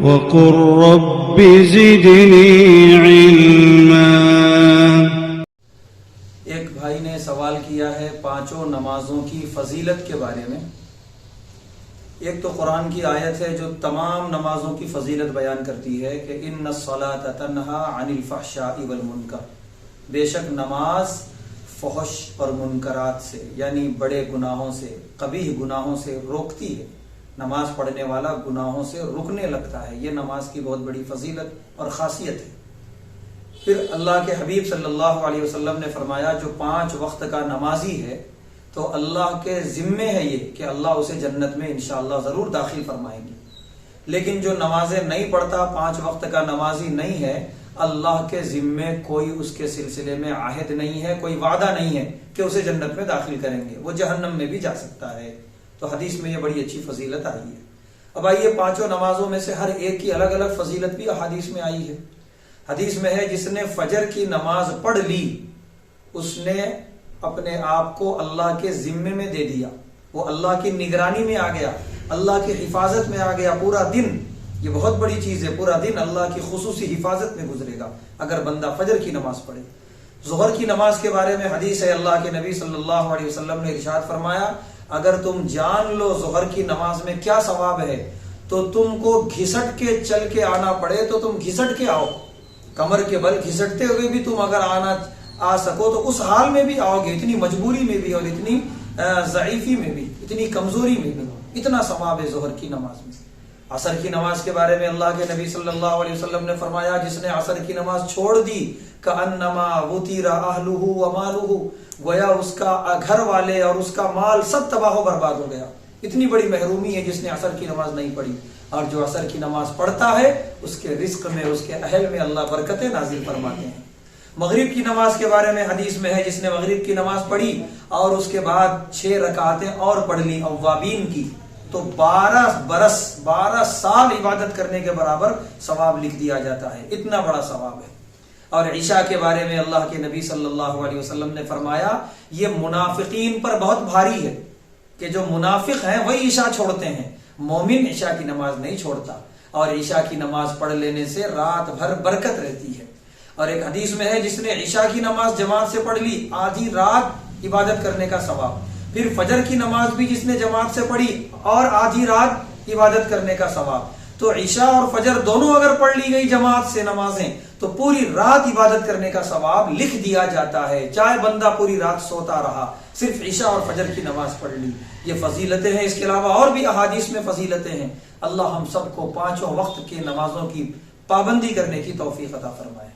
وقل رب زدني علما۔ ایک بھائی نے سوال کیا ہے پانچوں نمازوں کی فضیلت کے بارے میں۔ ایک تو قرآن کی آیت ہے جو تمام نمازوں کی فضیلت بیان کرتی ہے کہ ان الصلاۃ تنہا عن الفحشاء والمنکر، بے شک نماز فحش اور منکرات سے یعنی بڑے گناہوں سے، قبیح گناہوں سے روکتی ہے۔ نماز پڑھنے والا گناہوں سے رکنے لگتا ہے، یہ نماز کی بہت بڑی فضیلت اور خاصیت ہے۔ پھر اللہ کے حبیب صلی اللہ علیہ وسلم نے فرمایا جو 5 وقت کا نمازی ہے تو اللہ کے ذمے ہے یہ کہ اللہ اسے جنت میں انشاءاللہ ضرور داخل فرمائیں گے۔ لیکن جو نمازیں نہیں پڑھتا، 5 وقت کا نمازی نہیں ہے، اللہ کے ذمے کوئی اس کے سلسلے میں عہد نہیں ہے، کوئی وعدہ نہیں ہے کہ اسے جنت میں داخل کریں گے، وہ جہنم میں بھی جا سکتا ہے۔ تو حدیث میں یہ بڑی اچھی فضیلت آئی ہے۔ اب آئیے پانچوں نمازوں میں سے ہر ایک کی الگ الگ فضیلت بھی احادیث میں آئی ہے۔ حدیث میں ہے جس نے فجر کی نماز پڑھ لی اس نے اپنے آپ کو اللہ کے ذمے میں دے دیا، وہ اللہ کی نگرانی میں آ گیا، اللہ کی حفاظت میں آ گیا۔ پورا دن، یہ بہت بڑی چیز ہے، پورا دن اللہ کی خصوصی حفاظت میں گزرے گا اگر بندہ فجر کی نماز پڑھے۔ ظہر کی نماز کے بارے میں حدیث ہے، اللہ کے نبی صلی اللہ علیہ وسلم نے ارشاد فرمایا اگر تم جان لو ظہر کی نماز میں کیا ثواب ہے تو تم کو گھسٹ کے چل کے آنا پڑے تو تم گھسٹ کے آؤ، کمر کے بل گھسٹتے ہوئے بھی تم اگر آ سکو تو اس حال میں بھی آؤ گے، اتنی مجبوری میں بھی اور اتنی ضعیفی میں بھی، اتنی کمزوری میں بھی، اتنا ثواب ہے ظہر کی نماز میں۔ عصر کی نماز کے بارے میں اللہ کے نبی صلی اللہ علیہ وسلم نے فرمایا جس نے عصر کی نماز چھوڑ دی کأنما وطیر اہلہ ومالہ، گویا اس کا گھر والے اور اس کا مال سب تباہ و برباد ہو گیا۔ اتنی بڑی محرومی ہے جس نے عصر کی نماز نہیں پڑھی، اور جو عصر کی نماز پڑھتا ہے اس کے رزق میں، اس کے اہل میں اللہ برکتیں نازل فرماتے ہیں۔ مغرب کی نماز کے بارے میں حدیث میں ہے جس نے مغرب کی نماز پڑھی اور اس کے بعد 6 رکعتیں اور پڑھ لی اوابین کی تو 12 سال عبادت کرنے کے برابر ثواب لکھ دیا جاتا ہے، اتنا بڑا ثواب ہے۔ اور عشاء کے بارے میں اللہ کے نبی صلی اللہ علیہ وسلم نے فرمایا یہ منافقین پر بہت بھاری ہے کہ جو منافق ہیں وہی عشاء چھوڑتے ہیں، مومن عشاء کی نماز نہیں چھوڑتا، اور عشاء کی نماز پڑھ لینے سے رات بھر برکت رہتی ہے۔ اور ایک حدیث میں ہے جس نے عشاء کی نماز جماعت سے پڑھ لی آدھی رات عبادت کرنے کا ثواب، پھر فجر کی نماز بھی جس نے جماعت سے پڑھی اور آدھی رات عبادت کرنے کا ثواب۔ تو عشاء اور فجر دونوں اگر پڑھ لی گئی جماعت سے نمازیں تو پوری رات عبادت کرنے کا ثواب لکھ دیا جاتا ہے، چاہے بندہ پوری رات سوتا رہا، صرف عشاء اور فجر کی نماز پڑھ لی۔ یہ فضیلتیں ہیں، اس کے علاوہ اور بھی احادیث میں فضیلتیں ہیں۔ اللہ ہم سب کو 5 وقت کے نمازوں کی پابندی کرنے کی توفیق عطا فرمائے۔